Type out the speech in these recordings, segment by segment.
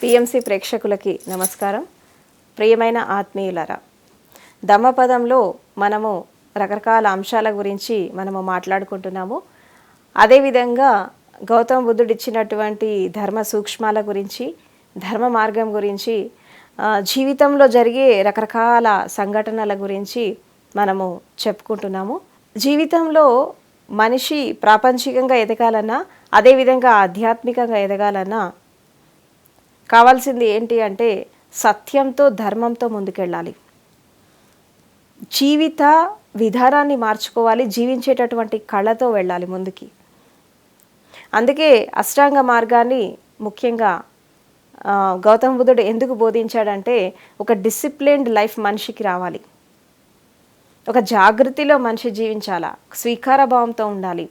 PMC ప్రేక్షకులకి నమస్కారం. ప్రియమైన ఆత్మీయులారా, ధమ్మపదంలో మనము రకరకాల అంశాల గురించి మనము మాట్లాడుకుంటున్నాము. అదేవిధంగా గౌతమ బుద్ధుడు ఇచ్చినటువంటి ధర్మ సూక్ష్మాల గురించి, ధర్మ మార్గం గురించి, జీవితంలో జరిగే రకరకాల సంఘటనల గురించి మనము చెప్పుకుంటున్నాము. జీవితంలో మనిషి ప్రాపంచికంగా ఎదగాలన్నా, అదేవిధంగా ఆధ్యాత్మికంగా ఎదగాలన్నా కావాల్సింది ఏంటి అంటే సత్యంతో, ధర్మంతో ముందుకెళ్ళాలి. జీవిత విధానాన్ని మార్చుకోవాలి, జీవించేటటువంటి కళతో వెళ్ళాలి ముందుకి. అందుకే అష్టాంగ మార్గాన్ని ముఖ్యంగా గౌతమ బుద్ధుడు ఎందుకు బోధించాడంటే, ఒక డిసిప్లిన్డ్ లైఫ్ మనిషికి రావాలి, ఒక జాగృతిలో మనిషి జీవించాలా, స్వీకార భావంతో ఉండాలి,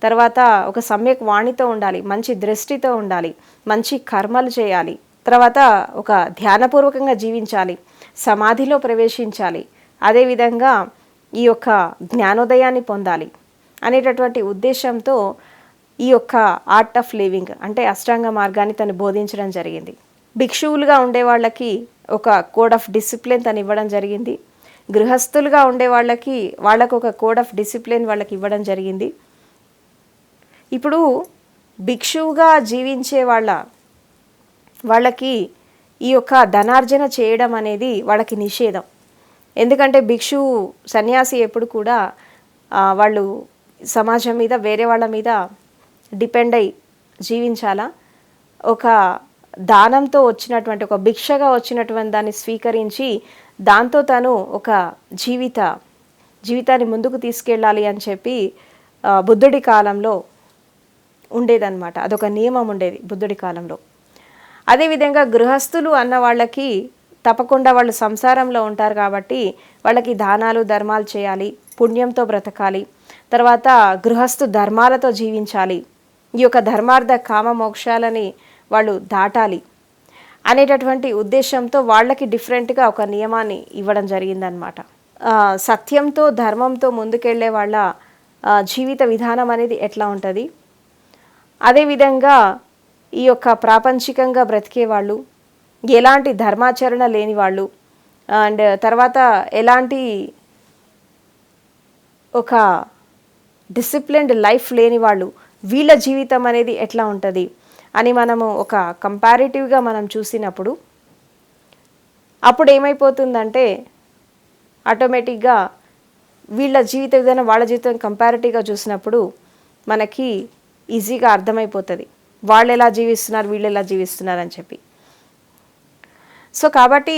తర్వాత ఒక సమ్యక్ వాణితో ఉండాలి, మంచి దృష్టితో ఉండాలి, మంచి కర్మలు చేయాలి, తర్వాత ఒక ధ్యానపూర్వకంగా జీవించాలి, సమాధిలో ప్రవేశించాలి, అదేవిధంగా ఈ యొక్క జ్ఞానోదయాన్ని పొందాలి అనేటటువంటి ఉద్దేశంతో ఈ యొక్క ఆర్ట్ ఆఫ్ లివింగ్ అంటే అష్టాంగ మార్గాన్ని తను బోధించడం జరిగింది. భిక్షువులుగా ఉండే వాళ్ళకి ఒక కోడ్ ఆఫ్ డిసిప్లిన్ తను ఇవ్వడం జరిగింది. గృహస్థులుగా ఉండే వాళ్ళకు ఒక కోడ్ ఆఫ్ డిసిప్లిన్ వాళ్ళకి ఇవ్వడం జరిగింది. ఇప్పుడు భిక్షువుగా జీవించే వాళ్ళకి ఈ యొక్క ధనార్జన చేయడం అనేది వాళ్ళకి నిషేధం. ఎందుకంటే భిక్షువు సన్యాసి ఎప్పుడు కూడా వాళ్ళు సమాజం మీద, వేరే వాళ్ళ మీద డిపెండ్ అయి జీవించాలా. ఒక దానంతో వచ్చినటువంటి, ఒక భిక్షగా వచ్చినటువంటి దాన్ని స్వీకరించి దాంతో తను ఒక జీవితాన్ని ముందుకు తీసుకెళ్ళాలి అని చెప్పి బుద్ధుడి కాలంలో ఉండేదన్నమాట. అదొక నియమం ఉండేది బుద్ధుడి కాలంలో. అదేవిధంగా గృహస్థులు అన్న వాళ్ళకి తప్పకుండా వాళ్ళు సంసారంలో ఉంటారు కాబట్టి వాళ్ళకి దానాలు ధర్మాలు చేయాలి, పుణ్యంతో బ్రతకాలి, తర్వాత గృహస్థు ధర్మాలతో జీవించాలి, ఈ యొక్క ధర్మార్థ కామ మోక్షాలని వాళ్ళు దాటాలి అనేటటువంటి ఉద్దేశంతో వాళ్ళకి డిఫరెంట్గా ఒక నియమాన్ని ఇవ్వడం జరిగిందనమాట. సత్యంతో, ధర్మంతో ముందుకెళ్ళే వాళ్ళ జీవిత విధానం అనేది ఎట్లా ఉంటుంది, అదేవిధంగా ఈ యొక్క ప్రాపంచికంగా బ్రతికే వాళ్ళు, ఎలాంటి ధర్మాచరణ లేని వాళ్ళు, అండ్ తర్వాత ఎలాంటి ఒక డిసిప్లిన్డ్ లైఫ్ లేని వాళ్ళు, వీళ్ళ జీవితం అనేది ఎట్లా ఉంటుంది అని మనము ఒక కంపారిటివ్గా మనం చూసినప్పుడు అప్పుడు ఏమైపోతుందంటే ఆటోమేటిక్గా వీళ్ళ జీవిత విధానం వాళ్ళ జీవితం కంపారిటివ్గా చూసినప్పుడు మనకి ఈజీగా అర్థమైపోతుంది వాళ్ళు ఎలా జీవిస్తున్నారు, వీళ్ళు ఎలా జీవిస్తున్నారు అని చెప్పి. సో కాబట్టి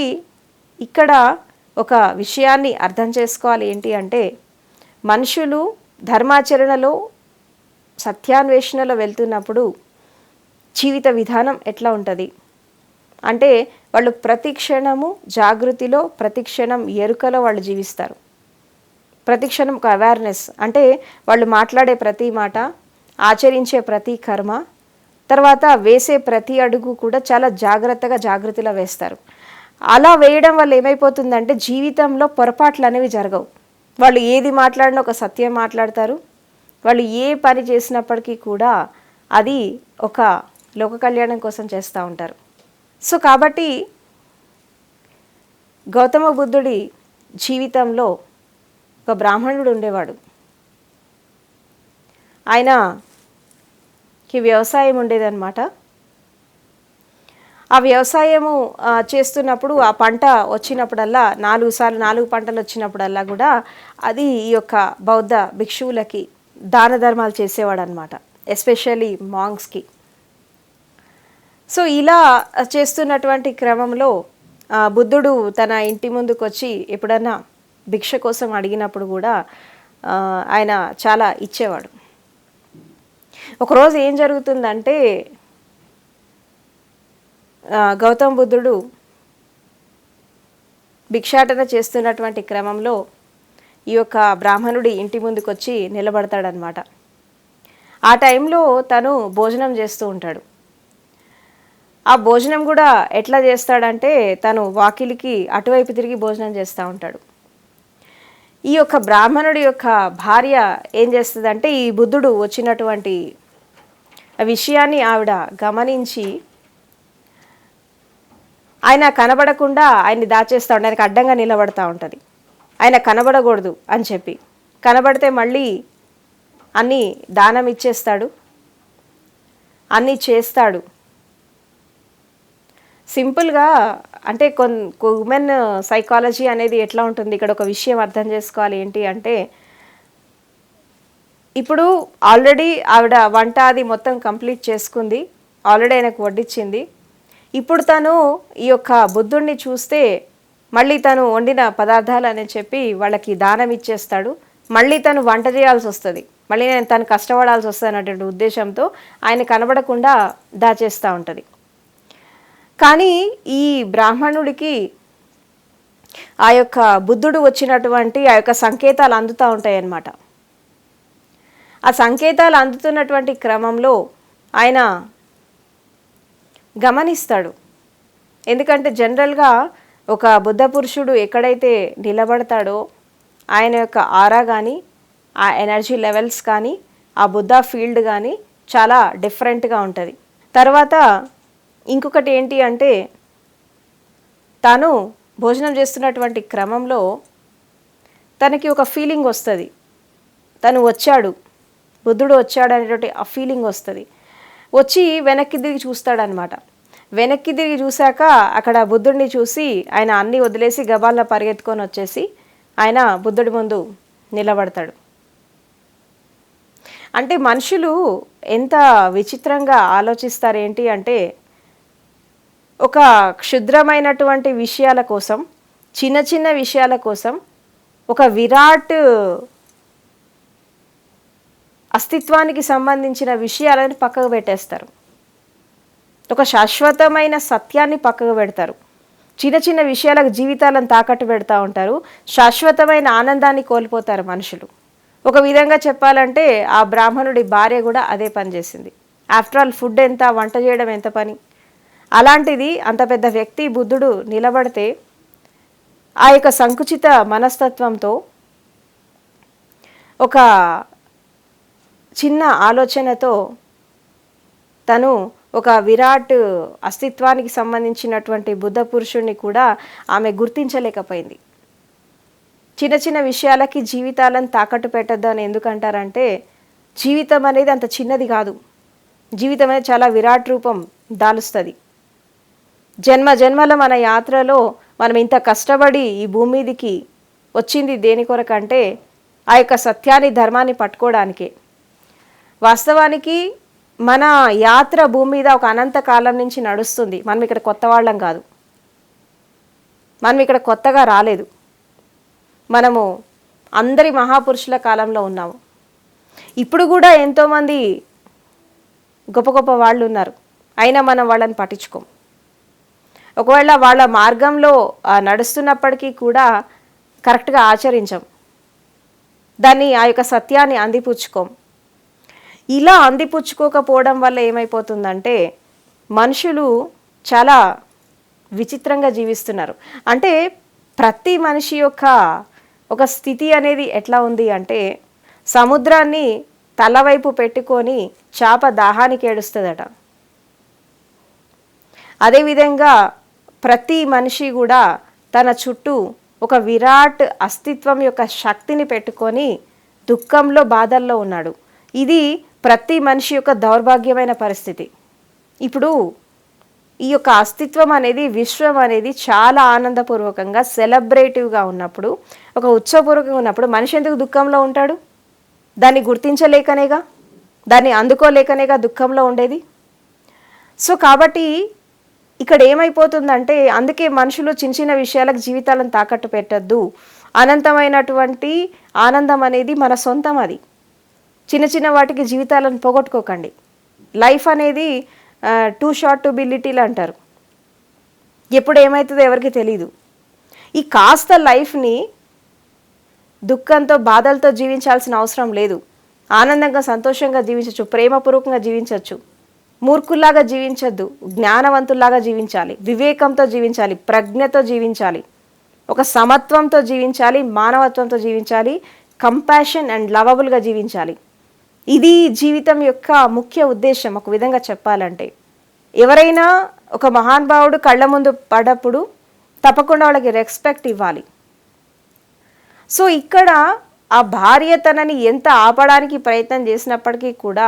ఇక్కడ ఒక విషయాన్ని అర్థం చేసుకోవాలి ఏంటి అంటే, మనుషులు ధర్మాచరణలో, సత్యాన్వేషణలో వెళ్తున్నప్పుడు జీవిత విధానం ఎట్లా ఉంటుంది అంటే, వాళ్ళు ప్రతి క్షణము జాగృతిలో, ప్రతి క్షణం ఎరుకలో వాళ్ళు జీవిస్తారు. ప్రతి క్షణం ఒక అవేర్నెస్ అంటే వాళ్ళు మాట్లాడే ప్రతి మాట, ఆచరించే ప్రతి కర్మ, తర్వాత వేసే ప్రతి అడుగు కూడా చాలా జాగ్రత్తగా వేస్తారు. అలా వేయడం వల్ల ఏమైపోతుందంటే జీవితంలో పొరపాట్లు అనేవి జరగవు. వాళ్ళు ఏది మాట్లాడినా ఒక సత్యం మాట్లాడతారు. వాళ్ళు ఏ పని చేసినప్పటికీ కూడా అది ఒక లోక కళ్యాణం కోసం చేస్తూ ఉంటారు. సో కాబట్టి గౌతమ బుద్ధుడి జీవితంలో ఒక బ్రాహ్మణుడు ఉండేవాడు. ఆయనకి వ్యవసాయం ఉండేదన్నమాట. ఆ వ్యవసాయము చేస్తున్నప్పుడు ఆ పంట వచ్చినప్పుడల్లా 4 పంటలు వచ్చినప్పుడల్లా కూడా అది ఈ యొక్క బౌద్ధ భిక్షువులకి దాన ధర్మాలు చేసేవాడు అనమాట, ఎస్పెషల్లీ మాంగ్స్కి. సో ఇలా చేస్తున్నటువంటి క్రమంలో బుద్ధుడు తన ఇంటి ముందుకు వచ్చి ఎప్పుడన్నా భిక్ష కోసం అడిగినప్పుడు కూడా ఆయన చాలా ఇచ్చేవాడు. ఒకరోజు ఏం జరుగుతుందంటే, గౌతమ బుద్ధుడు భిక్షాటన చేస్తున్నటువంటి క్రమంలో ఈ యొక్క బ్రాహ్మణుడి ఇంటి ముందుకు వచ్చి నిలబడతాడనమాట. ఆ టైంలో తను భోజనం చేస్తూ ఉంటాడు. ఆ భోజనం కూడా ఎట్లా చేస్తాడంటే, తను వాకిలికి అటువైపు తిరిగి భోజనం చేస్తూ ఉంటాడు. ఈ యొక్క బ్రాహ్మణుడి యొక్క భార్య ఏం చేస్తుందంటే, ఈ బుద్ధుడు వచ్చినటువంటి విషయాన్ని ఆవిడ గమనించి ఆయన కనబడకుండా ఆయన్ని దాచేస్తూ ఉంటాడు, ఆయనకు అడ్డంగా నిలబడతా ఉంటుంది. ఆయన కనబడకూడదు అని చెప్పి, కనబడితే మళ్ళీ అన్నీ దానం ఇచ్చేస్తాడు, అన్నీ చేస్తాడు. సింపుల్గా అంటే ఉమెన్ సైకాలజీ అనేది ఎట్లా ఉంటుంది, ఇక్కడ ఒక విషయం అర్థం చేసుకోవాలి. ఏంటి అంటే, ఇప్పుడు ఆల్రెడీ ఆవిడ వంట అది మొత్తం కంప్లీట్ చేసుకుంది, ఆల్రెడీ ఆయనకు వడ్డించింది. ఇప్పుడు తను ఈ యొక్క బుద్ధుడిని చూస్తే మళ్ళీ తను వండిన పదార్థాలు అని చెప్పి వాళ్ళకి దానం ఇచ్చేస్తాడు. మళ్ళీ తను వంట చేయాల్సి వస్తుంది, మళ్ళీ నేను తను కష్టపడాల్సి వస్తుంది అన్నటువంటి ఉద్దేశంతో ఆయన కనబడకుండా దాచేస్తూ ఉంటుంది. కానీ ఈ బ్రాహ్మణుడికి ఆ యొక్క బుద్ధుడు వచ్చినటువంటి ఆ యొక్క సంకేతాలు అందుతూ ఉంటాయి అన్నమాట. ఆ సంకేతాలు అందుతున్నటువంటి క్రమంలో ఆయన గమనిస్తాడు. ఎందుకంటే జనరల్గా ఒక బుద్ధ పురుషుడు ఎక్కడైతే నిలబడతాడో ఆయన యొక్క ఆరా కానీ, ఆ ఎనర్జీ లెవెల్స్ కానీ, ఆ బుద్ధ ఫీల్డ్ కానీ చాలా డిఫరెంట్గా ఉంటుంది. తర్వాత ఇంకొకటి ఏంటి అంటే, తాను భోజనం చేస్తున్నటువంటి క్రమంలో తనకి ఒక ఫీలింగ్ వస్తుంది, తను వచ్చాడు, బుద్ధుడు వచ్చాడు అనేటువంటి ఆ ఫీలింగ్ వస్తుంది. వచ్చి వెనక్కి తిరిగి చూస్తాడనమాట. వెనక్కి తిరిగి చూశాక అక్కడ బుద్ధుడిని చూసి ఆయన అన్నీ వదిలేసి గబాల్లో పరిగెత్తుకొని వచ్చేసి ఆయన బుద్ధుడి ముందు నిలబడతాడు. అంటే మనుషులు ఎంత విచిత్రంగా ఆలోచిస్తారు ఏంటి అంటే, ఒక క్షుద్రమైనటువంటి విషయాల కోసం, చిన్న చిన్న విషయాల కోసం ఒక విరాట్ అస్తిత్వానికి సంబంధించిన విషయాలను పక్కకు పెట్టేస్తారు, ఒక శాశ్వతమైన సత్యాన్ని పక్కకు పెడతారు. చిన్న చిన్న విషయాలకు జీవితాలను తాకట్టు పెడతా ఉంటారు, శాశ్వతమైన ఆనందాన్ని కోల్పోతారు మనుషులు. ఒక విధంగా చెప్పాలంటే ఆ బ్రాహ్మణుడి భార్య కూడా అదే పని చేసింది. ఆఫ్టర్ ఆల్ ఫుడ్ ఎంత, వంట చేయడం ఎంత పని. అలాంటిది అంత పెద్ద వ్యక్తి బుద్ధుడు నిలబడితే ఆ యొక్క సంకుచిత మనస్తత్వంతో ఒక చిన్న ఆలోచనతో తను ఒక విరాట్ అస్తిత్వానికి సంబంధించినటువంటి బుద్ధ పురుషుణ్ణి కూడా ఆమె గుర్తించలేకపోయింది. చిన్న చిన్న విషయాలకి జీవితాలను తాకట్టు పెట్టద్దు అని ఎందుకంటారంటే, జీవితం అనేది అంత చిన్నది కాదు, జీవితం అనేది చాలా విరాట్ రూపం దాలుస్తుంది. జన్మ జన్మల మన యాత్రలో మనం ఇంత కష్టపడి ఈ భూమి మీదికి వచ్చింది దేని కొరకంటే ఆ యొక్క సత్యాన్ని, ధర్మాన్ని పట్టుకోవడానికే. వాస్తవానికి మన యాత్ర భూమి మీద ఒక అనంత కాలం నుంచి నడుస్తుంది. మనం ఇక్కడ కొత్త వాళ్ళం కాదు, మనం ఇక్కడ కొత్తగా రాలేదు, మనము అందరి మహాపురుషుల కాలంలో ఉన్నాము. ఇప్పుడు కూడా ఎంతోమంది గొప్ప గొప్ప వాళ్ళు ఉన్నారు, అయినా మనం వాళ్ళని పట్టించుకోం. ఒకవేళ వాళ్ళ మార్గంలో నడుస్తున్నప్పటికీ కూడా కరెక్ట్గా ఆచరించం, దాన్ని ఆ యొక్క సత్యాన్ని అందిపుచ్చుకోం. ఇలా అందిపుచ్చుకోకపోవడం వల్ల ఏమైపోతుందంటే మనుషులు చాలా విచిత్రంగా జీవిస్తున్నారు. అంటే ప్రతి మనిషి యొక్క ఒక స్థితి అనేది ఎట్లా ఉంది అంటే, సముద్రాన్ని తలవైపు పెట్టుకొని చేప దాహానికి ఏడుస్తుందట. అదేవిధంగా ప్రతి మనిషి కూడా తన చుట్టూ ఒక విరాట్ అస్తిత్వం యొక్క శక్తిని పెట్టుకొని దుఃఖంలో, బాధల్లో ఉన్నాడు. ఇది ప్రతి మనిషి యొక్క దౌర్భాగ్యమైన పరిస్థితి. ఇప్పుడు ఈ యొక్క అస్తిత్వం అనేది, విశ్వం అనేది చాలా ఆనందపూర్వకంగా, సెలబ్రేటివ్గా ఉన్నప్పుడు, ఒక ఉత్సవపూర్వకంగా ఉన్నప్పుడు మనిషి ఎందుకు దుఃఖంలో ఉంటాడు? దాన్ని గుర్తించలేకనేగా, దాన్ని అందుకోలేకనేగా దుఃఖంలో ఉండేది. సో కాబట్టి ఇక్కడ ఏమైపోతుందంటే, అందుకే మనుషులు చిన్న చిన్న విషయాలకు జీవితాలను తాకట్టు పెట్టద్దు. అనంతమైనటువంటి ఆనందం అనేది మన సొంతం. అది చిన్న చిన్న వాటికి జీవితాలను పోగొట్టుకోకండి. లైఫ్ అనేది two short to be little అంటారు. ఎప్పుడు ఏమవుతుందో ఎవరికి తెలీదు. ఈ కాస్త లైఫ్ని దుఃఖంతో, బాధలతో జీవించాల్సిన అవసరం లేదు. ఆనందంగా, సంతోషంగా జీవించవచ్చు, ప్రేమపూర్వకంగా జీవించవచ్చు. మూర్ఖుల్లాగా జీవించద్దు, జ్ఞానవంతుల్లాగా జీవించాలి, వివేకంతో జీవించాలి, ప్రజ్ఞతో జీవించాలి, ఒక సమత్వంతో జీవించాలి, మానవత్వంతో జీవించాలి, కంపాషన్ అండ్ లవబుల్గా జీవించాలి. ఇది జీవితం యొక్క ముఖ్య ఉద్దేశం ఒక విధంగా చెప్పాలంటే. ఎవరైనా ఒక మహానుభావుడు కళ్ళ ముందు పడ్డప్పుడు తప్పకుండా వాళ్ళకి రెస్పెక్ట్ ఇవ్వాలి. సో ఇక్కడ ఆ భార్య తనని ఎంత ఆపడానికి ప్రయత్నం చేసినప్పటికీ కూడా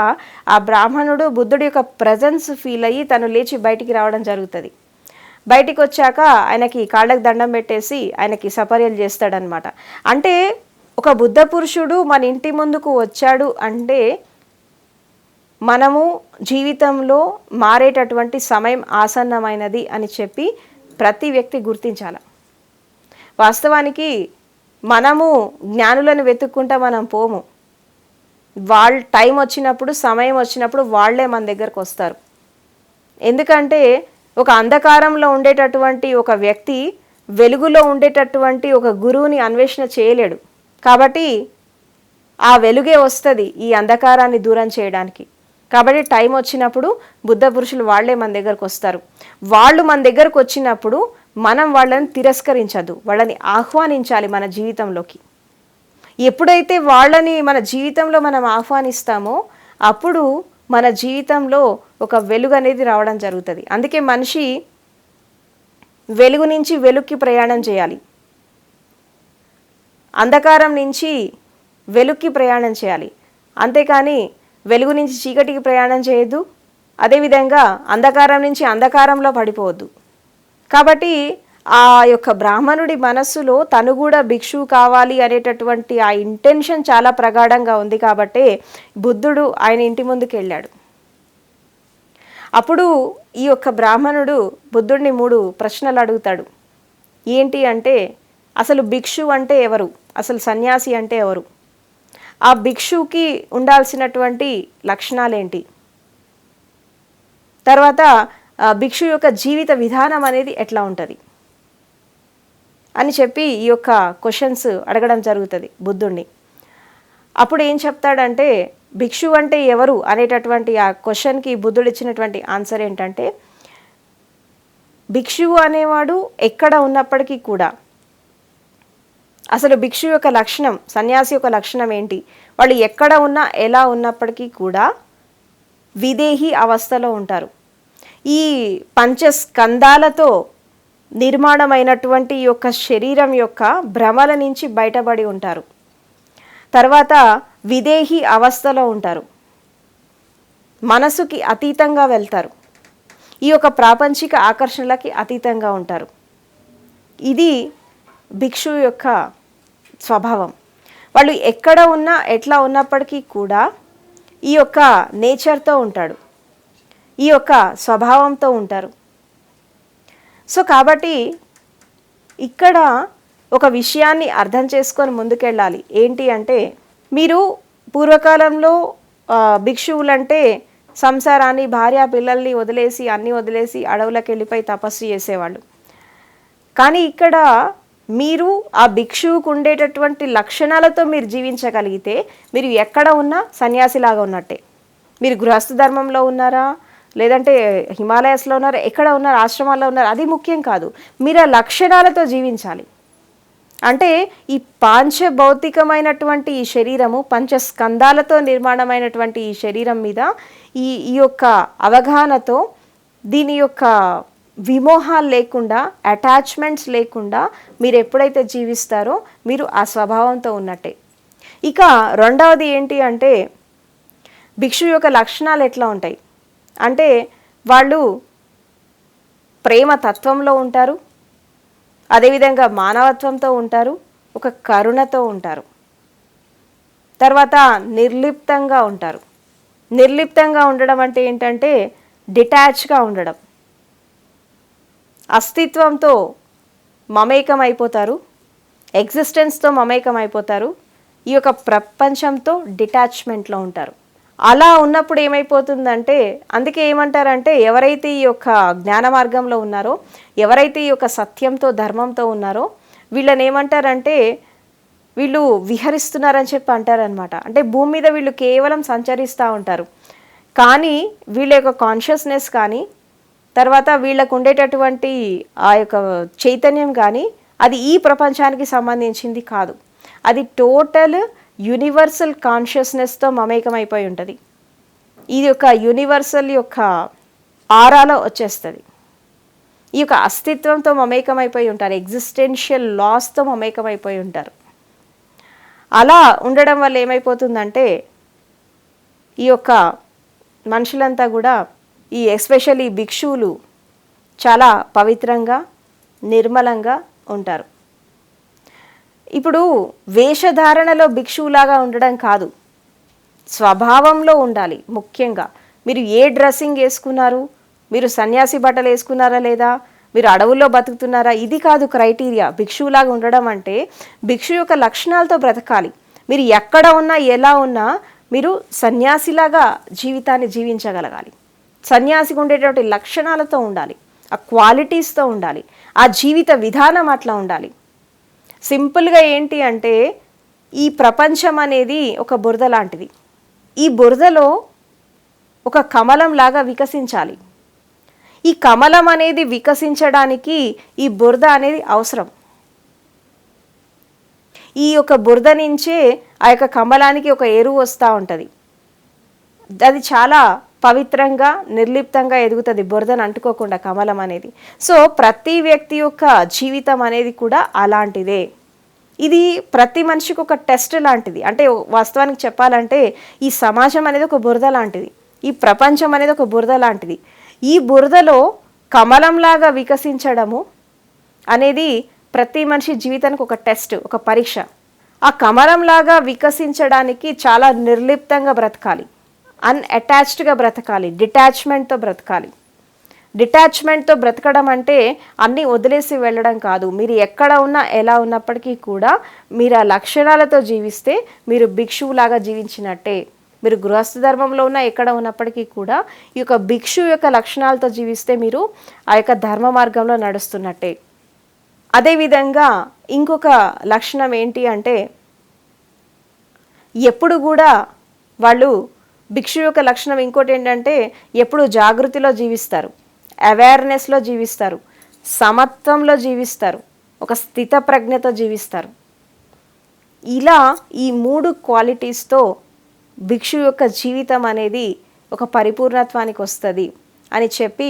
ఆ బ్రాహ్మణుడు బుద్ధుడి యొక్క ప్రజెన్స్ ఫీల్ అయ్యి తను లేచి బయటికి రావడం జరుగుతుంది. బయటికి వచ్చాక ఆయనకి కాళ్ళకి దండం పెట్టేసి ఆయనకి సపర్యలు చేస్తాడనమాట. అంటే ఒక బుద్ధ పురుషుడు మన ఇంటి ముందుకు వచ్చాడు అంటే మనము జీవితంలో మారేటటువంటి సమయం ఆసన్నమైనది అని చెప్పి ప్రతి వ్యక్తి గుర్తించాలి. వాస్తవానికి మనము జ్ఞానులను వెతుక్కుంటా మనం పోము. వాళ్ళ టైం వచ్చినప్పుడు, సమయం వచ్చినప్పుడు వాళ్ళే మన దగ్గరకు వస్తారు. ఎందుకంటే ఒక అంధకారంలో ఉండేటటువంటి ఒక వ్యక్తి వెలుగులో ఉండేటటువంటి ఒక గురువుని అన్వేషణ చేయలేడు. కాబట్టి ఆ వెలుగే వస్తుంది ఈ అంధకారాన్ని దూరం చేయడానికి. కాబట్టి టైం వచ్చినప్పుడు బుద్ధ పురుషులు వాళ్ళే మన దగ్గరకు వస్తారు. వాళ్ళు మన దగ్గరకు వచ్చినప్పుడు మనం వాళ్ళని తిరస్కరించద్దు, వాళ్ళని ఆహ్వానించాలి మన జీవితంలోకి. ఎప్పుడైతే వాళ్ళని మన జీవితంలో మనం ఆహ్వానిస్తామో అప్పుడు మన జీవితంలో ఒక వెలుగు అనేది రావడం జరుగుతుంది. అందుకే మనిషి వెలుగు నుంచి వెలుగుకి ప్రయాణం చేయాలి, అంధకారం నుంచి వెలుగుకి ప్రయాణం చేయాలి. అంతేకాని వెలుగు నుంచి చీకటికి ప్రయాణం చేయొద్దు, అదేవిధంగా అంధకారం నుంచి అంధకారంలో పడిపోవద్దు. కాబట్టి ఆ యొక్క బ్రాహ్మణుడి మనస్సులో తను కూడా భిక్షువు కావాలి అనేటటువంటి ఆ ఇంటెన్షన్ చాలా ప్రగాఢంగా ఉంది. కాబట్టే బుద్ధుడు ఆయన ఇంటి ముందుకు వెళ్ళాడు. అప్పుడు ఈ యొక్క బ్రాహ్మణుడు బుద్ధుడిని 3 ప్రశ్నలు అడుగుతాడు. ఏంటి అంటే, అసలు భిక్షువు అంటే ఎవరు, అసలు సన్యాసి అంటే ఎవరు, ఆ భిక్షువుకి ఉండాల్సినటువంటి లక్షణాలేంటి, తర్వాత భిక్షు యొక్క జీవిత విధానం అనేది ఎట్లా ఉంటుంది అని చెప్పి ఈ యొక్క క్వశ్చన్స్ అడగడం జరుగుతుంది బుద్ధుడిని. అప్పుడు ఏం చెప్తాడంటే, భిక్షు అంటే ఎవరు అనేటటువంటి ఆ క్వశ్చన్కి బుద్ధుడు ఇచ్చినటువంటి ఆన్సర్ ఏంటంటే, భిక్షువు అనేవాడు ఎక్కడ ఉన్నప్పటికీ కూడా, అసలు భిక్షు యొక్క లక్షణం, సన్యాసి యొక్క లక్షణం ఏంటి, వాళ్ళు ఎక్కడ ఉన్నా ఎలా ఉన్నప్పటికీ కూడా విదేహి అవస్థలో ఉంటారు. ఈ పంచస్కందాలతో నిర్మాణమైనటువంటి ఈ యొక్క శరీరం యొక్క భ్రమల నుంచి బయటపడి ఉంటారు. తర్వాత విదేహి అవస్థలో ఉంటారు, మనసుకి అతీతంగా వెళ్తారు, ఈ యొక్క ప్రాపంచిక ఆకర్షణలకి అతీతంగా ఉంటారు. ఇది భిక్షువు యొక్క స్వభావం. వాళ్ళు ఎక్కడ ఉన్నా ఎట్లా ఉన్నప్పటికీ కూడా ఈ యొక్క నేచర్తో ఉంటాడు, ఈ యొక్క స్వభావంతో ఉంటారు. సో కాబట్టి ఇక్కడ ఒక విషయాన్ని అర్థం చేసుకొని ముందుకెళ్ళాలి. ఏంటి అంటే, మీరు పూర్వకాలంలో భిక్షువులంటే సంసారాన్ని, భార్య పిల్లల్ని వదిలేసి అన్నీ వదిలేసి అడవులకు వెళ్ళిపోయి తపస్సు చేసేవాళ్ళు. కానీ ఇక్కడ మీరు ఆ భిక్షువుకు ఉండేటటువంటి లక్షణాలతో మీరు జీవించగలిగితే మీరు ఎక్కడ ఉన్నా సన్యాసిలాగా ఉన్నట్టే. మీరు గృహస్థ ధర్మంలో ఉన్నారా, లేదంటే హిమాలయాస్లో ఉన్నారా, ఎక్కడ ఉన్నారు, ఆశ్రమాల్లో ఉన్నారు, అది ముఖ్యం కాదు. మీరు ఆ లక్షణాలతో జీవించాలి. అంటే ఈ పాంచభౌతికమైనటువంటి ఈ శరీరము, పంచస్కందాలతో నిర్మాణమైనటువంటి ఈ శరీరం మీద ఈ యొక్క అవగాహనతో, దీని యొక్క విమోహాలు లేకుండా, అటాచ్మెంట్స్ లేకుండా మీరు ఎప్పుడైతే జీవిస్తారో మీరు ఆ స్వభావంతో ఉన్నట్టే. ఇక రెండవది ఏంటి అంటే, భిక్షు యొక్క లక్షణాలు ఎట్లా ఉంటాయి అంటే, వాళ్ళు ప్రేమ తత్వంలో ఉంటారు, అదేవిధంగా మానవత్వంతో ఉంటారు, ఒక కరుణతో ఉంటారు, తర్వాత నిర్లిప్తంగా ఉంటారు. నిర్లిప్తంగా ఉండడం అంటే ఏంటంటే డిటాచ్గా ఉండడం, అస్తిత్వంతో మమేకం అయిపోతారు, ఎగ్జిస్టెన్స్తో మమేకం అయిపోతారు, ఈ యొక్క ప్రపంచంతో డిటాచ్మెంట్లో ఉంటారు. అలా ఉన్నప్పుడు ఏమైపోతుందంటే, అందుకే ఏమంటారంటే, ఎవరైతే ఈ యొక్క జ్ఞాన మార్గంలో ఉన్నారో, ఎవరైతే ఈ యొక్క సత్యంతో ధర్మంతో ఉన్నారో, వీళ్ళని ఏమంటారంటే వీళ్ళు విహరిస్తున్నారని చెప్పి అంటారనమాట. అంటే భూమి మీద వీళ్ళు కేవలం సంచరిస్తూ ఉంటారు, కానీ వీళ్ళ యొక్క కాన్షియస్నెస్ కానీ, తర్వాత వీళ్ళకు ఉండేటటువంటి ఆ యొక్క చైతన్యం కానీ అది ఈ ప్రపంచానికి సంబంధించింది కాదు. అది టోటల్ యూనివర్సల్ కాన్షియస్నెస్తో మమేకమైపోయి ఉంటుంది. ఇది యొక్క యూనివర్సల్ యొక్క ఆరాలో వచ్చేస్తుంది. ఈ యొక్క అస్తిత్వంతో మమేకమైపోయి ఉంటారు, ఎగ్జిస్టెన్షియల్ లాస్తో మమేకమైపోయి ఉంటారు. అలా ఉండడం వల్ల ఏమైపోతుందంటే ఈ యొక్క మనుషులంతా కూడా, ఈ ఎస్పెషల్లీ భిక్షువులు చాలా పవిత్రంగా నిర్మలంగా ఉంటారు. ఇప్పుడు వేషధారణలో భిక్షువులాగా ఉండడం కాదు, స్వభావంలో ఉండాలి. ముఖ్యంగా మీరు ఏ డ్రెస్సింగ్ వేసుకున్నారు, మీరు సన్యాసి బట్టలు వేసుకున్నారా లేదా, మీరు అడవుల్లో బతుకుతున్నారా, ఇది కాదు క్రైటీరియా. భిక్షువులాగా ఉండడం అంటే భిక్షు యొక్క లక్షణాలతో బ్రతకాలి. మీరు ఎక్కడ ఉన్నా ఎలా ఉన్నా మీరు సన్యాసిలాగా జీవితాన్ని జీవించగలగాలి. సన్యాసికి ఉండేటువంటి లక్షణాలతో ఉండాలి, ఆ క్వాలిటీస్తో ఉండాలి, ఆ జీవిత విధానం అట్లా ఉండాలి. సింపుల్గా ఏంటి అంటే ఈ ప్రపంచం అనేది ఒక బురద లాంటిది. ఈ బురదలో ఒక కమలం లాగా వికసించాలి. ఈ కమలం అనేది వికసించడానికి ఈ బురద అనేది అవసరం. ఈ యొక్క బురద నుంచే ఆ యొక్క కమలానికి ఒక ఎరువు వస్తూ ఉంటుంది. అది చాలా పవిత్రంగా నిర్లిప్తంగా ఎదుగుతుంది బురదను అంటుకోకుండా కమలం అనేది. సో ప్రతి వ్యక్తి యొక్క జీవితం అనేది కూడా అలాంటిదే. ఇది ప్రతి మనిషికి ఒక టెస్ట్ లాంటిది. అంటే వాస్తవానికి చెప్పాలంటే ఈ సమాజం అనేది ఒక బురద లాంటిది, ఈ ప్రపంచం అనేది ఒక బురద లాంటిది. ఈ బురదలో కమలంలాగా వికసించడము అనేది ప్రతి మనిషి జీవితానికి ఒక టెస్ట్, ఒక పరీక్ష. ఆ కమలంలాగా వికసించడానికి చాలా నిర్లిప్తంగా బ్రతకాలి, అన్అటాచ్డ్గా బ్రతకాలి, డిటాచ్మెంట్తో బ్రతకాలి. డిటాచ్మెంట్తో బ్రతకడం అంటే అన్నీ వదిలేసి వెళ్ళడం కాదు. మీరు ఎక్కడ ఉన్నా ఎలా ఉన్నప్పటికీ కూడా మీరు ఆ లక్షణాలతో జీవిస్తే మీరు భిక్షువులాగా జీవించినట్టే. మీరు గృహస్థ ధర్మంలో ఉన్న ఎక్కడ ఉన్నప్పటికీ కూడా ఈ యొక్క భిక్షు యొక్క లక్షణాలతో జీవిస్తే మీరు ఆ యొక్క ధర్మ మార్గంలో నడుస్తున్నట్టే. అదేవిధంగా ఇంకొక లక్షణం ఏంటి అంటే ఎప్పుడు కూడా వాళ్ళు భిక్షు యొక్క లక్షణం ఇంకోటి ఏంటంటే ఎప్పుడు జాగృతిలో జీవిస్తారు, అవేర్నెస్లో జీవిస్తారు, సమత్వంలో జీవిస్తారు, ఒక స్థిత ప్రజ్ఞతో జీవిస్తారు. ఇలా ఈ 3 క్వాలిటీస్తో భిక్షు యొక్క జీవితం అనేది ఒక పరిపూర్ణత్వానికి వస్తుంది అని చెప్పి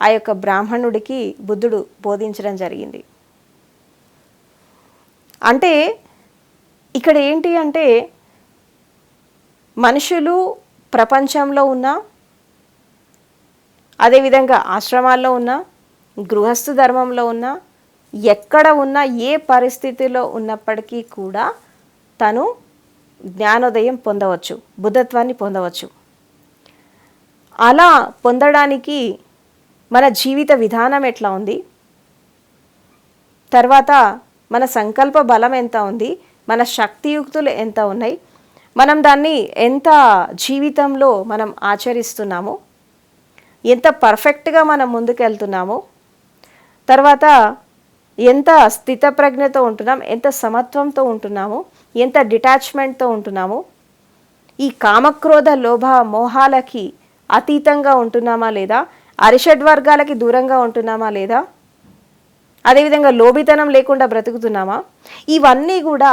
ఆ యొక్క బ్రాహ్మణుడికి బుద్ధుడు బోధించడం జరిగింది. అంటే ఇక్కడ ఏంటి అంటే మనుషులు ప్రపంచంలో ఉన్న, అదేవిధంగా ఆశ్రమాల్లో ఉన్న, గృహస్థ ధర్మంలో ఉన్న, ఎక్కడ ఉన్నా ఏ పరిస్థితిలో ఉన్నప్పటికీ కూడా తను జ్ఞానోదయం పొందవచ్చు, బుద్ధత్వాన్ని పొందవచ్చు. అలా పొందడానికి మన జీవిత విధానం ఎట్లా ఉంది, తర్వాత మన సంకల్ప బలం ఎంత ఉంది, మన శక్తియుక్తులు ఎంత ఉన్నాయి, మనం దాన్ని ఎంత జీవితంలో మనం ఆచరిస్తున్నాము, ఎంత పర్ఫెక్ట్గా మనం ముందుకెళ్తున్నాము, తర్వాత ఎంత స్థితప్రజ్ఞతో ఉంటున్నాం, ఎంత సమత్వంతో ఉంటున్నాము, ఎంత డిటాచ్మెంట్తో ఉంటున్నాము, ఈ కామక్రోధ లోభ మోహాలకి అతీతంగా ఉంటున్నామా లేదా, అరిషడ్వర్గాలకి దూరంగా ఉంటున్నామా లేదా, అదేవిధంగా లోభితనం లేకుండా బ్రతుకుతున్నామా, ఇవన్నీ కూడా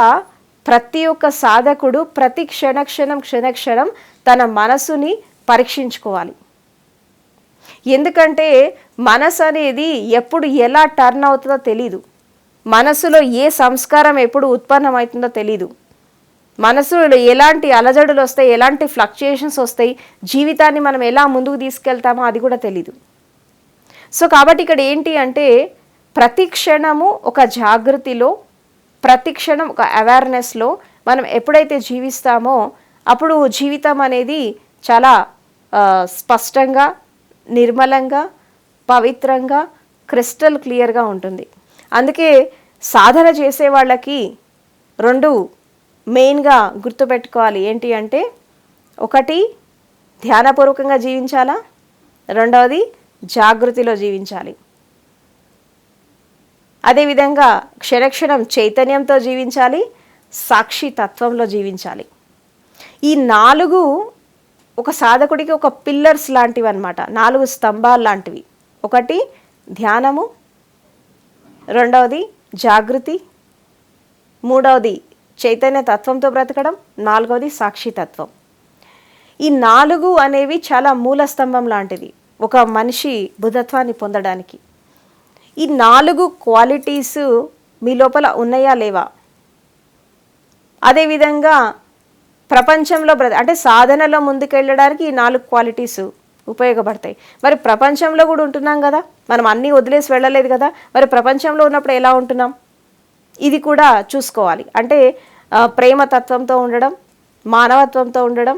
ప్రతి ఒక్క సాధకుడు ప్రతి క్షణక్షణం తన మనసుని పరీక్షించుకోవాలి. ఎందుకంటే మనసు అనేది ఎప్పుడు ఎలా టర్న్ అవుతుందో తెలీదు, మనసులో ఏ సంస్కారం ఎప్పుడు ఉత్పన్నమవుతుందో తెలీదు, మనసులో ఎలాంటి అలజడులు వస్తాయి, ఎలాంటి ఫ్లక్చుయేషన్స్ వస్తాయి, జీవితాన్ని మనం ఎలా ముందుకు తీసుకెళ్తామో అది కూడా తెలీదు. సో కాబట్టి ఇక్కడ ఏంటి అంటే ప్రతి క్షణము ఒక జాగృతిలో, ప్రతి క్షణం ఒక అవేర్నెస్లో మనం ఎప్పుడైతే జీవిస్తామో అప్పుడు జీవితం అనేది చాలా స్పష్టంగా, నిర్మలంగా, పవిత్రంగా, క్రిస్టల్ క్లియర్గా ఉంటుంది. అందుకే సాధన చేసే వాళ్ళకి 2 మెయిన్గా గుర్తుపెట్టుకోవాలి. ఏంటి అంటే ఒకటి ధ్యానపూర్వకంగా జీవించాలా, రెండవది జాగృతిలో జీవించాలి. అదేవిధంగా క్షణక్షణం చైతన్యంతో జీవించాలి, సాక్షి తత్వంలో జీవించాలి. ఈ 4 ఒక సాధకుడికి ఒక పిల్లర్స్ లాంటివి అన్నమాట, 4 స్తంభాలు లాంటివి. ఒకటి ధ్యానము, రెండవది జాగృతి, మూడవది చైతన్య తత్వంతో బ్రతకడం, 4వది సాక్షి తత్వం. ఈ 4 అనేవి చాలా మూల స్తంభం లాంటిది. ఒక మనిషి బుధత్వాన్ని పొందడానికి. ఈ 4 క్వాలిటీస్ మీ లోపల ఉన్నాయా లేవా? అదేవిధంగా ప్రపంచంలో అంటే సాధనలో ముందుకెళ్ళడానికి ఈ 4 క్వాలిటీస్ ఉపయోగపడతాయి. మరి ప్రపంచంలో కూడా ఉంటున్నాం కదా, మనం అన్నీ వదిలేసి వెళ్ళలేదు కదా, మరి ప్రపంచంలో ఉన్నప్పుడు ఎలా ఉంటున్నాం ఇది కూడా చూసుకోవాలి. అంటే ప్రేమతత్వంతో ఉండడం, మానవత్వంతో ఉండడం,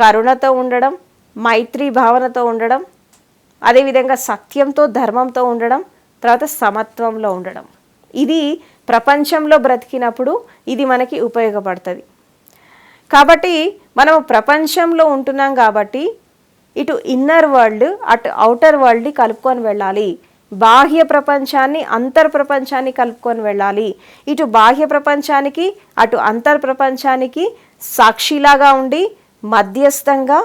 కరుణతో ఉండడం, మైత్రి భావనతో ఉండడం, అదేవిధంగా సత్యంతో ధర్మంతో ఉండడం, తర్వాత సమత్వంలో ఉండడం. ఇది ప్రపంచంలో బ్రతికినప్పుడు ఇది మనకి ఉపయోగపడుతుంది. కాబట్టి మనము ప్రపంచంలో ఉంటున్నాం కాబట్టి ఇటు ఇన్నర్ వరల్డ్ అటు ఔటర్ వరల్డ్ని కలుపుకొని వెళ్ళాలి. బాహ్య ప్రపంచాన్ని అంతర్ ప్రపంచాన్ని కలుపుకొని వెళ్ళాలి. ఇటు బాహ్య ప్రపంచానికి అటు అంతర్ ప్రపంచానికి సాక్షిలాగా ఉండి మధ్యస్థంగా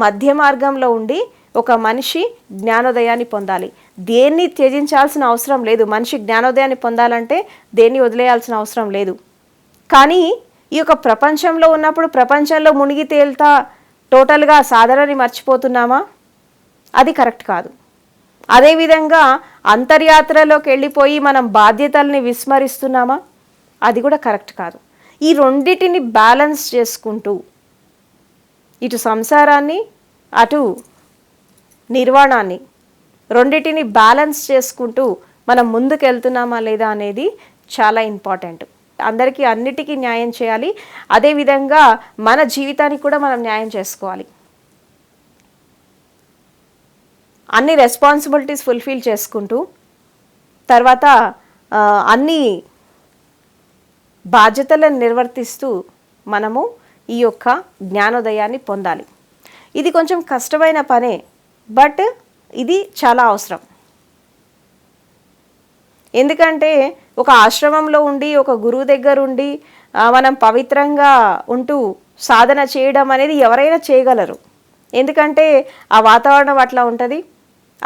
మధ్య మార్గంలో ఉండి ఒక మనిషి జ్ఞానోదయాన్ని పొందాలి. దేన్ని త్యజించాల్సిన అవసరం లేదు. మనిషి జ్ఞానోదయాన్ని పొందాలంటే దేన్ని వదిలేయాల్సిన అవసరం లేదు. కానీ ఈ యొక్క ప్రపంచంలో ఉన్నప్పుడు ప్రపంచంలో మునిగి తేల్తా టోటల్గా సాధనని మర్చిపోతున్నామా? అది కరెక్ట్ కాదు. అదేవిధంగా అంతర్యాత్రలోకి వెళ్ళిపోయి మనం బాధ్యతల్ని విస్మరిస్తున్నామా? అది కూడా కరెక్ట్ కాదు. ఈ రెండిటిని బ్యాలెన్స్ చేసుకుంటూ ఇటు సంసారాన్ని అటు నిర్వాణాన్ని రెండిటిని బ్యాలెన్స్ చేసుకుంటూ మనం ముందుకు వెళ్తున్నామా లేదా అనేది చాలా ఇంపార్టెంట్. అందరికీ అన్నిటికీ న్యాయం చేయాలి. అదేవిధంగా మన జీవితానికి కూడా మనం న్యాయం చేసుకోవాలి. అన్ని రెస్పాన్సిబిలిటీస్ ఫుల్ఫిల్ చేసుకుంటూ తర్వాత అన్ని బాధ్యతలను నిర్వర్తిస్తూ మనము ఈ యొక్క జ్ఞానోదయాన్ని పొందాలి. ఇది కొంచెం కష్టమైన పనే, బట్ ఇది చాలా అవసరం. ఎందుకంటే ఒక ఆశ్రమంలో ఉండి ఒక గురువు దగ్గర ఉండి మనం పవిత్రంగా ఉంటూ సాధన చేయడం అనేది ఎవరైనా చేయగలరు. ఎందుకంటే ఆ వాతావరణం అట్లా ఉంటుంది.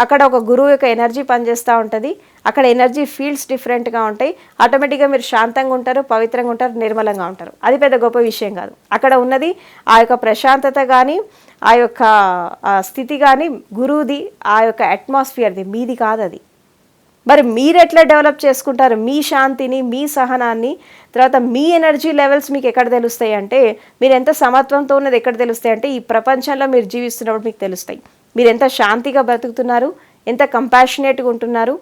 అక్కడ ఒక గురువు యొక్క ఎనర్జీ పనిచేస్తూ ఉంటుంది. అక్కడ ఎనర్జీ ఫీల్డ్స్ డిఫరెంట్గా ఉంటాయి. ఆటోమేటిక్గా మీరు శాంతంగా ఉంటారు, పవిత్రంగా ఉంటారు, నిర్మలంగా ఉంటారు. అది పెద్ద గొప్ప విషయం కాదు. అక్కడ ఉన్నది ఆ యొక్క ప్రశాంతత కానీ ఆ యొక్క స్థితి కానీ గురువుది, ఆ యొక్క అట్మాస్ఫియర్ది, మీది కాదు అది. మరి మీరు ఎట్లా డెవలప్ చేసుకుంటారు మీ శాంతిని, మీ సహనాన్ని? తర్వాత మీ ఎనర్జీ లెవెల్స్ మీకు ఎక్కడ తెలుస్తాయి అంటే, మీరు ఎంత సమత్వంతో ఉన్నది ఎక్కడ తెలుస్తాయి అంటే ఈ ప్రపంచంలో మీరు జీవిస్తున్నప్పుడు మీకు తెలుస్తాయి. మీరు ఎంత శాంతిగా బ్రతుకుతున్నారు, ఎంత కంపాషనేట్గా ఉంటున్నారు,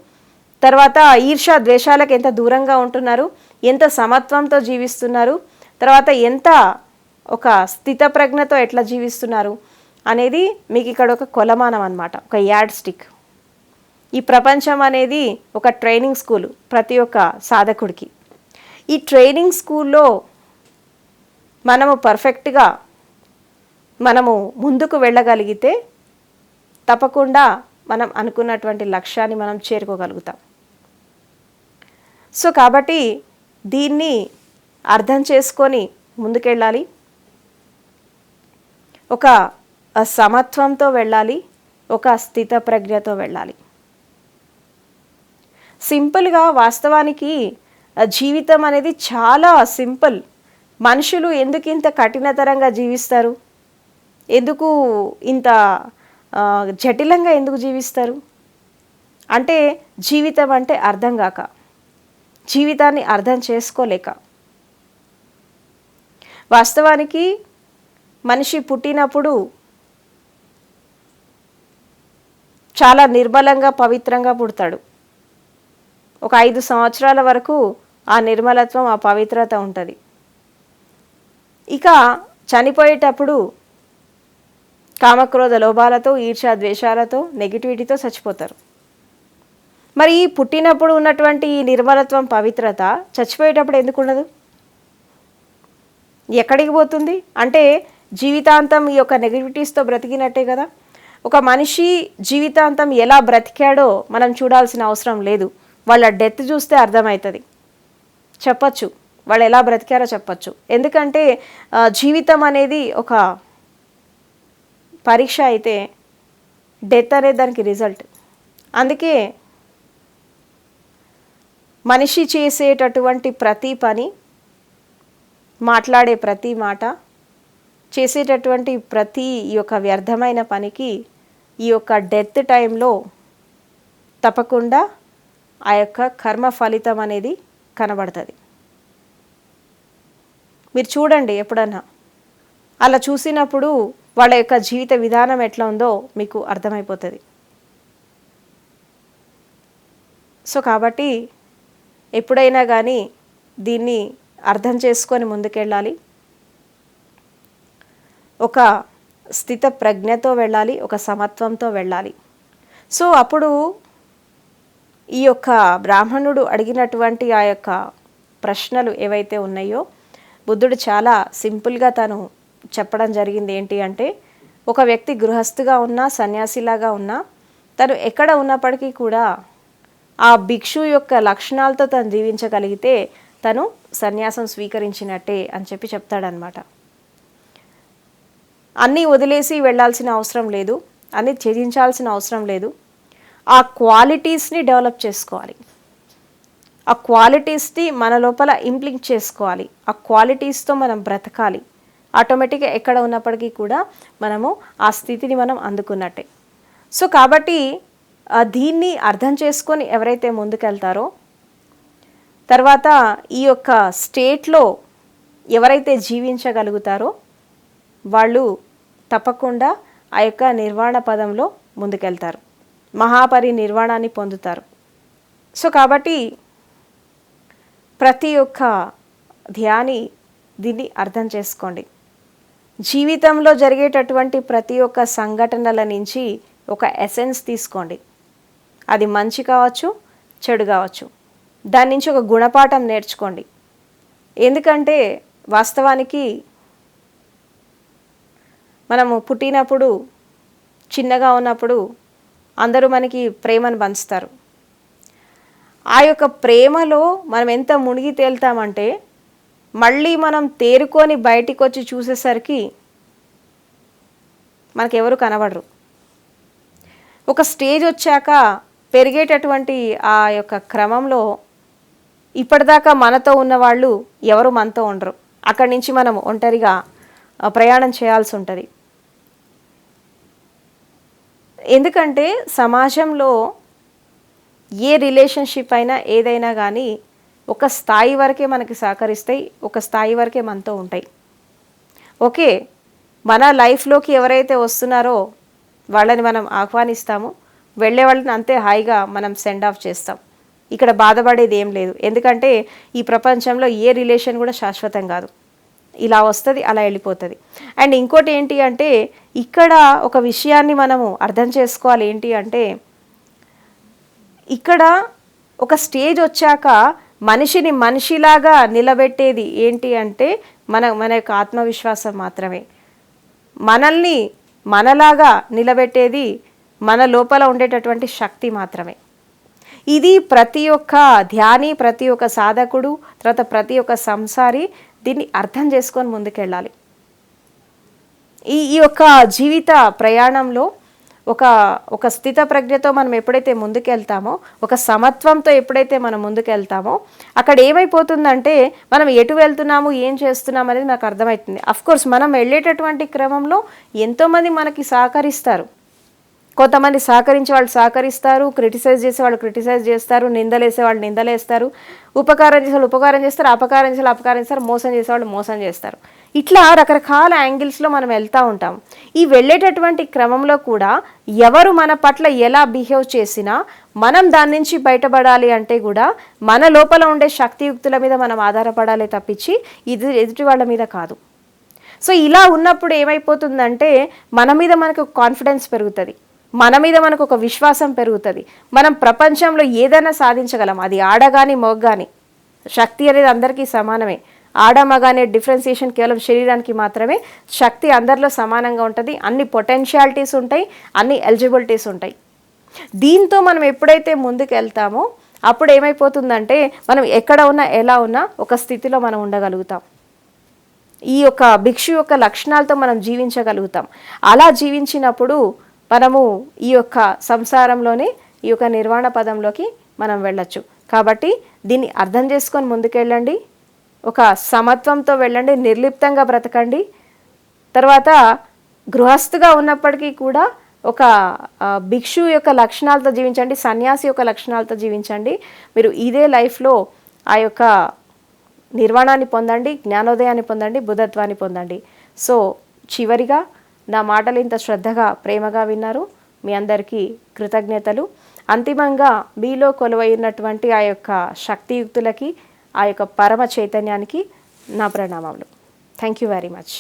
తర్వాత ఈర్ష్య ద్వేషాలకు ఎంత దూరంగా ఉంటున్నారు, ఎంత సమత్వంతో జీవిస్తున్నారు, తర్వాత ఎంత ఒక స్థితప్రజ్ఞతో ఎట్లా జీవిస్తున్నారు అనేది మీకు ఇక్కడ ఒక కొలమానం అన్నమాట, ఒక యాడ్ స్టిక్. ఈ ప్రపంచం అనేది ఒక ట్రైనింగ్ స్కూల్ ప్రతి ఒక్క సాధకుడికి. ఈ ట్రైనింగ్ స్కూల్లో మనము పర్ఫెక్ట్గా మనము ముందుకు వెళ్ళగలిగితే తప్పకుండా మనం అనుకున్నటువంటి లక్ష్యాన్ని మనం చేరుకోగలుగుతాం. సో కాబట్టి దీన్ని అర్థం చేసుకొని ముందుకెళ్ళాలి. ఒక సమత్వంతో వెళ్ళాలి, ఒక స్థిత ప్రజ్ఞతో వెళ్ళాలి. సింపుల్గా వాస్తవానికి జీవితం అనేది చాలా సింపుల్. మనుషులు ఎందుకు ఇంత కఠినతరంగా జీవిస్తారు? ఎందుకు ఇంత జటిలంగా ఎందుకు జీవిస్తారు అంటే, జీవితం అంటే అర్థం కాక, జీవితాన్ని అర్థం చేసుకోలేక. వాస్తవానికి మనిషి పుట్టినప్పుడు చాలా నిర్మలంగా పవిత్రంగా పుడతాడు. ఒక 5 సంవత్సరాల వరకు ఆ నిర్మలత్వం, ఆ పవిత్రత ఉంటుంది. ఇక చనిపోయేటప్పుడు కామక్రోధ లోభాలతో, ఈర్ష్య ద్వేషాలతో, నెగిటివిటీతో చచ్చిపోతారు. మరి ఈ పుట్టినప్పుడు ఉన్నటువంటి ఈ నిర్మలత్వం, పవిత్రత చచ్చిపోయేటప్పుడు ఎందుకు ఉండదు? ఎక్కడికి పోతుంది అంటే జీవితాంతం ఈ యొక్క నెగిటివిటీస్తో బ్రతికినట్టే కదా. ఒక మనిషి జీవితాంతం ఎలా బ్రతికాడో మనం చూడాల్సిన అవసరం లేదు. వాళ్ళ డెత్ చూస్తే అర్థమవుతుంది, చెప్పచ్చు వాళ్ళు ఎలా బ్రతికారో చెప్పచ్చు. ఎందుకంటే జీవితం అనేది ఒక పరీక్ష అయితే డెత్ అనేది దానికి రిజల్ట్. అందుకే మనిషి చేసేటటువంటి ప్రతి పని, మాట్లాడే ప్రతి మాట, చేసేటటువంటి ప్రతి ఈ యొక్క వ్యర్థమైన పనికి ఈ యొక్క డెత్ టైంలో తప్పకుండా ఆ యొక్క కర్మ ఫలితం అనేది కనబడుతుంది. మీరు చూడండి ఎప్పుడన్నా, అలా చూసినప్పుడు వాళ్ళ యొక్క జీవిత విధానం ఎట్లా ఉందో మీకు అర్థమైపోతుంది. సో కాబట్టి ఎప్పుడైనా కానీ దీన్ని అర్థం చేసుకొని ముందుకెళ్ళాలి. ఒక స్థిత ప్రజ్ఞతో వెళ్ళాలి, ఒక సమత్వంతో వెళ్ళాలి. సో అప్పుడు ఈ యొక్క బ్రాహ్మణుడు అడిగినటువంటి ఆ యొక్క ప్రశ్నలు ఏవైతే ఉన్నాయో బుద్ధుడు చాలా సింపుల్గా తను చెప్పడం జరిగింది. ఏంటి అంటే, ఒక వ్యక్తి గృహస్థుగా ఉన్నా సన్యాసిలాగా ఉన్నా తను ఎక్కడ ఉన్నప్పటికీ కూడా ఆ భిక్షు యొక్క లక్షణాలతో తను జీవించగలిగితే తను సన్యాసం స్వీకరించినట్టే అని చెప్పి చెప్తాడనమాట. అన్నీ వదిలేసి వెళ్ళాల్సిన అవసరం లేదు, అన్నీ త్యజించాల్సిన అవసరం లేదు. ఆ క్వాలిటీస్ని డెవలప్ చేసుకోవాలి, ఆ క్వాలిటీస్ని మన లోపల ఇంప్లింట్ చేసుకోవాలి, ఆ క్వాలిటీస్తో మనం బ్రతకాలి. ఆటోమేటిక్గా ఎక్కడ ఉన్నప్పటికీ కూడా మనము ఆ స్థితిని మనం అందుకున్నట్టే. సో కాబట్టి దీన్ని అర్థం చేసుకొని ఎవరైతే ముందుకెళ్తారో, తర్వాత ఈ యొక్క స్టేట్లో ఎవరైతే జీవించగలుగుతారో వాళ్ళు తప్పకుండా ఆ యొక్క నిర్వాణ పదంలో ముందుకెళ్తారు, మహాపరినిర్వాణాన్ని పొందుతారు. సో కాబట్టి ప్రతి ఒక్క ధ్యాని దీన్ని అర్థం చేసుకోండి. జీవితంలో జరిగేటటువంటి ప్రతి ఒక్క సంఘటనల నుంచి ఒక ఎసెన్స్ తీసుకోండి. అది మంచి కావచ్చు, చెడు కావచ్చు. దాని నుంచి ఒక గుణపాఠం నేర్చుకోండి. ఎందుకంటే వాస్తవానికి మనము పుట్టినప్పుడు, చిన్నగా ఉన్నప్పుడు అందరూ మనకి ప్రేమను పంచుతారు. ఆ యొక్క ప్రేమలో మనం ఎంత మునిగి తేలుతామంటే మళ్ళీ మనం తేరుకొని బయటికి వచ్చి చూసేసరికి మనకెవరు కనబడరు. ఒక స్టేజ్ వచ్చాక పెరిగేటటువంటి ఆ యొక్క క్రమంలో ఇప్పటిదాకా మనతో ఉన్నవాళ్ళు ఎవరు మనతో ఉండరు. అక్కడి నుంచి మనం ఒంటరిగా ప్రయాణం చేయాల్సి ఉంటుంది. ఎందుకంటే సమాజంలో ఏ రిలేషన్షిప్ అయినా ఏదైనా కానీ ఒక స్థాయి వరకే మనకి సహకరిస్తాయి, ఒక స్థాయి వరకే మనతో ఉంటాయి. ఓకే, మన లైఫ్లోకి ఎవరైతే వస్తున్నారో వాళ్ళని మనం ఆహ్వానిస్తాము, వెళ్ళే వాళ్ళని అంతే హాయిగా మనం సెండ్ ఆఫ్ చేస్తాం. ఇక్కడ బాధపడేది ఏం లేదు. ఎందుకంటే ఈ ప్రపంచంలో ఏ రిలేషన్ కూడా శాశ్వతం కాదు. ఇలా వస్తుంది, అలా వెళ్ళిపోతుంది. అండ్ ఇంకోటి ఏంటి అంటే, ఇక్కడ ఒక విషయాన్ని మనము అర్థం చేసుకోవాలి. ఏంటి అంటే, ఇక్కడ ఒక స్టేజ్ వచ్చాక మనిషిని మనిషిలాగా నిలబెట్టేది ఏంటి అంటే మన యొక్క ఆత్మవిశ్వాసం మాత్రమే. మనల్ని మనలాగా నిలబెట్టేది మన లోపల ఉండేటటువంటి శక్తి మాత్రమే. ఇది ప్రతి ఒక్క ధ్యాని, ప్రతి ఒక్క సాధకుడు, తర్వాత ప్రతి ఒక్క సంసారి దీన్ని అర్థం చేసుకొని ముందుకెళ్ళాలి. ఈ యొక్క జీవిత ప్రయాణంలో ఒక స్థిత ప్రజ్ఞతో మనం ఎప్పుడైతే ముందుకెళ్తామో, ఒక సమత్వంతో ఎప్పుడైతే మనం ముందుకెళ్తామో, అక్కడ ఏమైపోతుందంటే మనం ఎటు వెళ్తున్నాము, ఏం చేస్తున్నాం అనేది నాకు అర్థమవుతుంది. అఫ్కోర్స్ మనం వెళ్ళేటటువంటి క్రమంలో ఎంతోమంది మనకి సహకరిస్తారు. కొంతమంది సహకరించే వాళ్ళు సహకరిస్తారు, క్రిటిసైజ్ చేసే వాళ్ళు క్రిటిసైజ్ చేస్తారు, నిందలేసే వాళ్ళు నిందలేస్తారు, ఉపకారం చేసే వాళ్ళు ఉపకారం చేస్తారు, అపకారం చేసే వాళ్ళు అపకారం చేస్తారు, మోసం చేసేవాళ్ళు మోసం చేస్తారు. ఇట్లా రకరకాల యాంగిల్స్లో మనం వెళ్తూ ఉంటాం. ఈ వెళ్ళేటటువంటి క్రమంలో కూడా ఎవరు మన పట్ల ఎలా బిహేవ్ చేసినా మనం దాని నుంచి బయటపడాలి అంటే కూడా మన లోపల ఉండే శక్తియుక్తుల మీద మనం ఆధారపడాలి తప్పించి ఎదుటి వాళ్ళ మీద కాదు. సో ఇలా ఉన్నప్పుడు ఏమైపోతుందంటే మన మీద మనకు కాన్ఫిడెన్స్ పెరుగుతుంది, మన మీద మనకు ఒక విశ్వాసం పెరుగుతుంది. మనం ప్రపంచంలో ఏదైనా సాధించగలం. అది ఆడ కానీ మగ కానీ, శక్తి అనేది అందరికీ సమానమే. ఆడ మగ అనే డిఫరెన్సియేషన్ కేవలం శరీరానికి మాత్రమే. శక్తి అందరిలో సమానంగా ఉంటుంది. అన్ని పొటెన్షియాలిటీస్ ఉంటాయి, అన్ని ఎలిజిబిలిటీస్ ఉంటాయి. దీంతో మనం ఎప్పుడైతే ముందుకు వెళ్తామో అప్పుడు ఏమైపోతుందంటే మనం ఎక్కడ ఉన్నా ఎలా ఉన్నా ఒక స్థితిలో మనం ఉండగలుగుతాం. ఈ యొక్క భిక్షు యొక్క లక్షణాలతో మనం జీవించగలుగుతాం. అలా జీవించినప్పుడు మనము ఈ యొక్క సంసారంలోనే ఈ యొక్క నిర్వాణ పదంలోకి మనం వెళ్ళొచ్చు. కాబట్టి దీన్ని అర్థం చేసుకొని ముందుకెళ్ళండి, ఒక సమత్వంతో వెళ్ళండి, నిర్లిప్తంగా బ్రతకండి. తర్వాత గృహస్థుగా ఉన్నప్పటికీ కూడా ఒక భిక్షు యొక్క లక్షణాలతో జీవించండి, సన్యాసి యొక్క లక్షణాలతో జీవించండి. మీరు ఇదే లైఫ్లో ఆ యొక్క నిర్వాణాన్ని పొందండి, జ్ఞానోదయాన్ని పొందండి, బుధత్వాన్ని పొందండి. సో చివరిగా నా మాటలు ఇంత శ్రద్ధగా ప్రేమగా విన్నారు, మీ అందరికీ కృతజ్ఞతలు. అంతిమంగా మీలో కొలువైనటువంటి ఆ యొక్క శక్తియుక్తులకి, ఆ యొక్క పరమ చైతన్యానికి నా ప్రణామములు. Thank you very much.